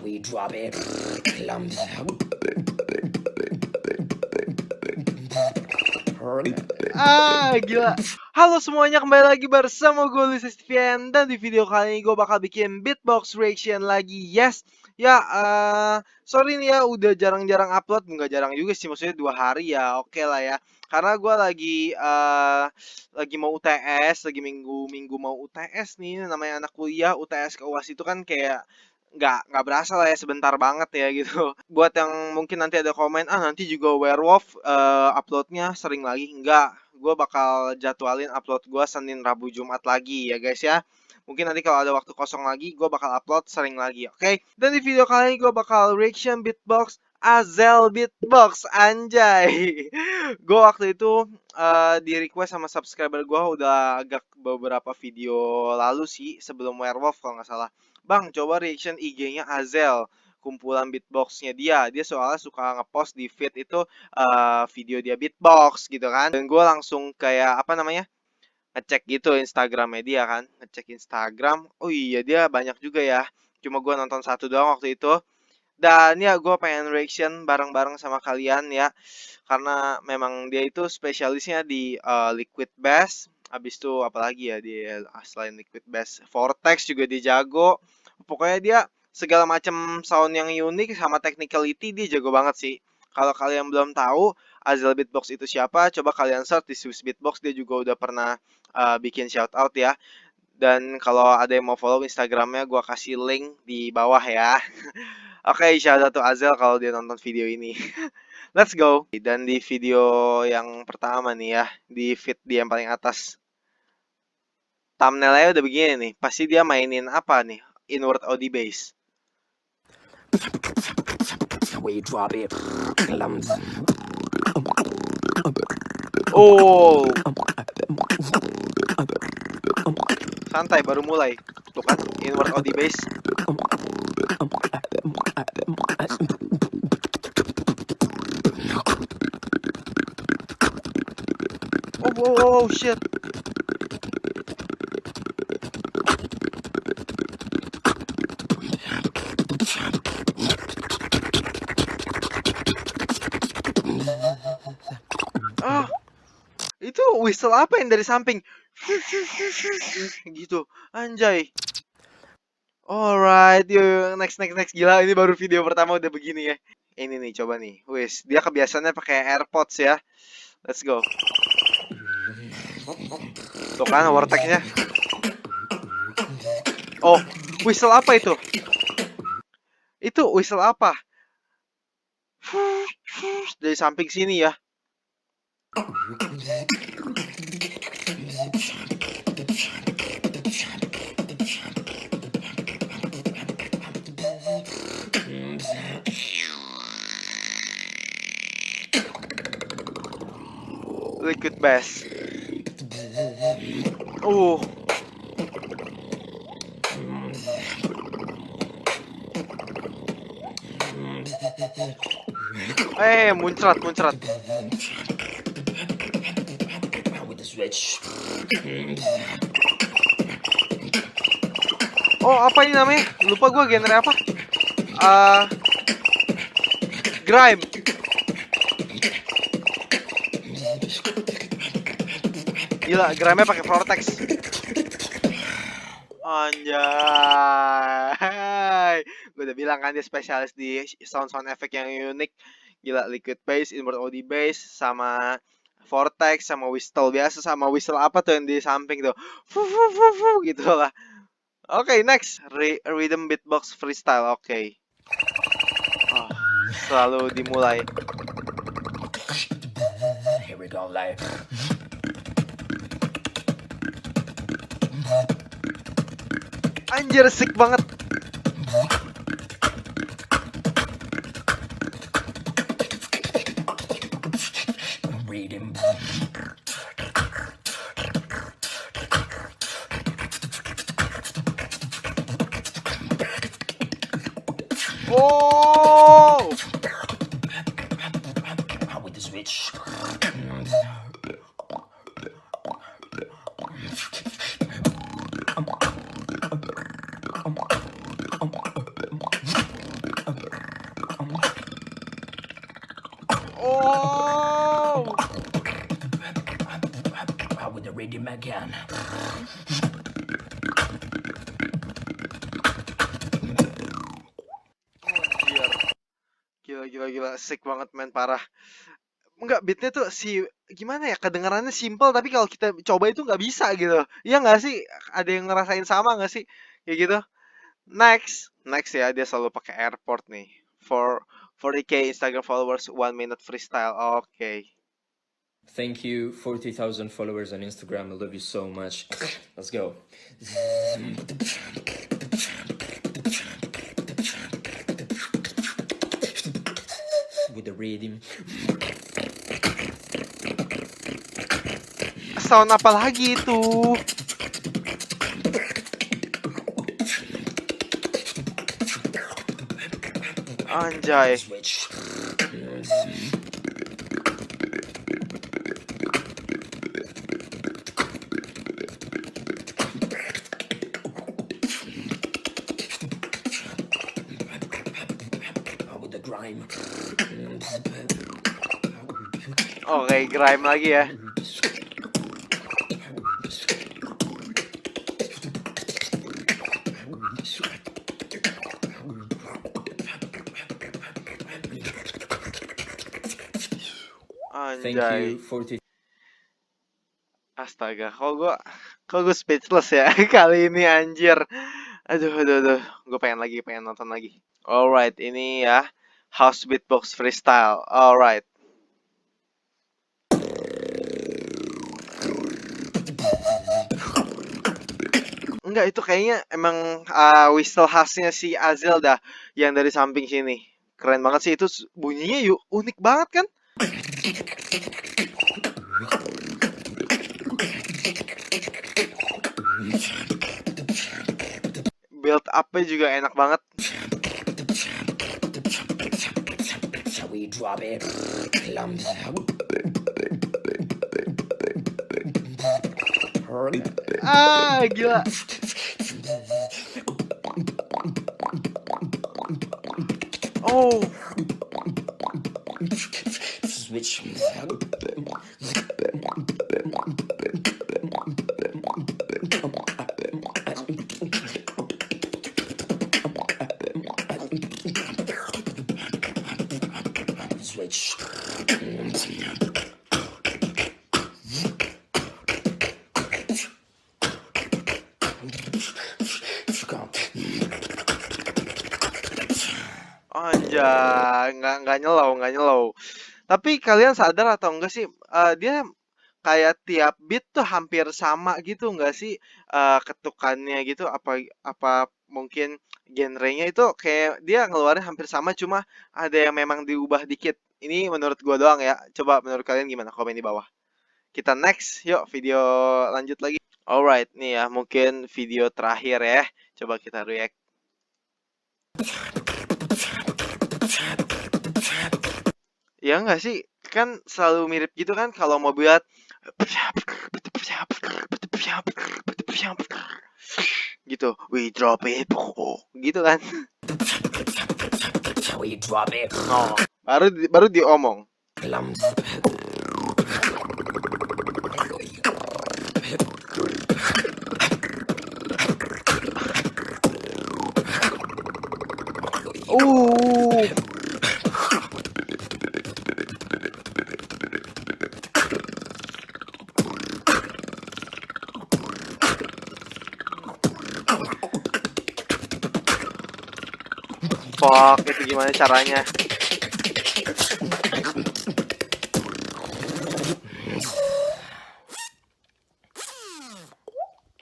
We drop it. Clumps. Gila. Halo semuanya, kembali lagi bersama gue Luis Estivian. Dan di video kali ini gue bakal bikin beatbox reaction lagi. Yes. Ya, sorry nih ya, udah jarang-jarang upload. Nggak jarang juga sih, maksudnya 2 hari ya. Oke lah ya. Karena gue lagi mau UTS, lagi minggu mau UTS nih. Namanya anak kuliah, UTS ke UAS itu kan kayak nggak berasa lah ya, sebentar banget ya gitu. Buat yang mungkin nanti ada komen, nanti juga Werewolf uploadnya sering lagi. Enggak, gue bakal jadwalin upload gue Senin, Rabu, Jumat lagi ya guys ya. Mungkin nanti kalau ada waktu kosong lagi, gue bakal upload sering lagi, oke? Dan di video kali ini gue bakal reaction beatbox Azel Beatbox, anjay. Gue waktu itu di request sama subscriber gue udah agak beberapa video lalu sih, sebelum Werewolf kalau nggak salah. Bang, coba reaction IG-nya Azel, kumpulan beatboxnya dia. Dia soalnya suka ngepost di feed itu video dia beatbox gitu kan. Dan gue langsung kayak apa namanya, ngecek gitu Instagramnya dia kan. Ngecek Instagram, oh iya dia banyak juga ya. Cuma gue nonton satu doang waktu itu. Dan ya gue pengen reaction bareng-bareng sama kalian ya. Karena memang dia itu spesialisnya di liquid bass. Habis itu apalagi ya dia selain liquid bass, vortex juga dia jago. Pokoknya dia segala macam sound yang unik sama technicality dia jago banget sih. Kalau kalian belum tahu Azel Beatbox itu siapa, coba kalian search di Swiss Beatbox, dia juga udah pernah bikin shout out ya. Dan kalau ada yang mau follow Instagramnya, gue kasih link di bawah ya. Oke, shout out to Azel kalau dia nonton video ini. Let's go. Dan di video yang pertama nih ya, di feed dia yang paling atas, thumbnailnya udah begini nih. Pasti dia mainin apa nih? Inward OD bass. We drop it. Clumps. Oh, santai baru mulai. Tuh kan, inward OD bass. Oh, shit. Itu whistle apa yang dari samping? Gitu, anjay. Alright, yuk next. Gila, ini baru video pertama udah begini ya. Ini nih, coba nih. Wis, dia kebiasaannya pakai AirPods ya. Let's go. Tuh kan vortexnya. Oh, whistle apa itu? Itu whistle apa? Dari samping sini ya. Liquid bass. Muncrat. With the switch. Oh, apa ini namanya? Lupa gue genre apa? Grime. Gila, grime-nya pakai vortex. Anjay. Gue udah bilang kan dia spesialis di sound effect yang unik. Gila, liquid bass, inward OD bass, sama vortex, sama whistle biasa, sama whistle apa tuh yang di samping tuh. Gitu lah. Oke, next. Rhythm beatbox freestyle. Oke. Oh, selalu dimulai. Here we go live. Anjir, sick banget. Reading. Oh, With the switch. Oh. With the rhythm again. Anjir. Gila, sick banget men, parah. Enggak, beatnya tuh gimana ya, kedengarannya simple tapi kalau kita coba itu nggak bisa gitu. Iya nggak sih? Ada yang ngerasain sama nggak sih? Kayak gitu. Next ya, dia selalu pakai airport nih. For 40K Instagram followers, 1 minute freestyle. Oke. Thank you, 40,000 followers on Instagram. I love you so much. Let's go. With the rhythm. Sound apa lagi itu? Anjay. Switch. With the grime. Oke, grime lagi ya. Thank Anjay. you, 40. Astaga, kok gue speechless ya kali ini anjir. Aduh. Gue pengen nonton lagi. Alright, ini ya House Beatbox Freestyle. Alright. Enggak, itu kayaknya emang whistle khasnya si Azel dah yang dari samping sini. Keren banget sih itu bunyinya yuk, unik banget kan? Build up-nya juga enak banget. We drop it. Gila. Oh, Switch. Switch. anjay, nggak nyelow. Tapi kalian sadar atau enggak sih, dia kayak tiap beat tuh hampir sama gitu nggak sih, ketukannya gitu, apa mungkin genrenya itu kayak dia ngeluarin hampir sama, cuma ada yang memang diubah dikit. Ini menurut gua doang ya, coba menurut kalian gimana? Komen di bawah. Kita next, yuk video lanjut lagi. Alright, nih ya mungkin video terakhir ya, coba kita react. Ya nggak sih? Kan selalu mirip gitu kan kalau mau buat gitu. We drop it. Gitu kan. We drop it. Oh, baru diomong. Fuck, itu gimana caranya?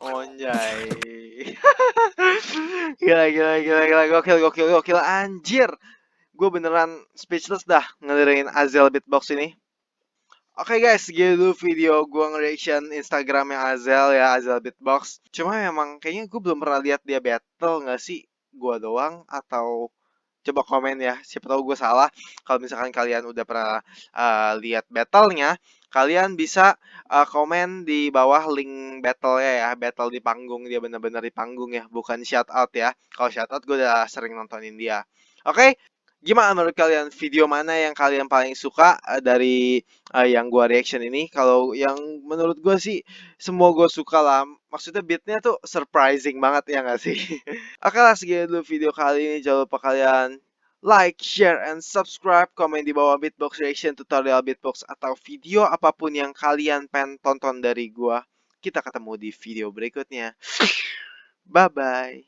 Anjay. Gila. Gokil. Anjir. Gue beneran speechless dah ngedengerin Azel beatbox ini. Oke guys, gitu dulu video gue nge-reaction Instagramnya Azel ya, Azel Beatbox. Cuma memang kayaknya gue belum pernah lihat dia battle nggak sih? Gue doang atau coba komen ya, siapa tahu gue salah. Kalau misalkan kalian udah pernah lihat battlenya, kalian bisa komen di bawah link battle-nya ya, battle di panggung, dia bener-bener di panggung ya, bukan shout out ya. Kalau shout out gue udah sering nontonin dia. Oke, Gimana menurut kalian? Video mana yang kalian paling suka dari yang gua reaction ini? Kalau yang menurut gua sih semua gua suka lah. Maksudnya beatnya tuh surprising banget ya nggak sih? Oke lah, segitu dulu video kali ini. Jangan lupa kalian like, share, and subscribe. Komen di bawah beatbox reaction, tutorial beatbox, atau video apapun yang kalian pengen tonton dari gua. Kita ketemu di video berikutnya. Bye-bye.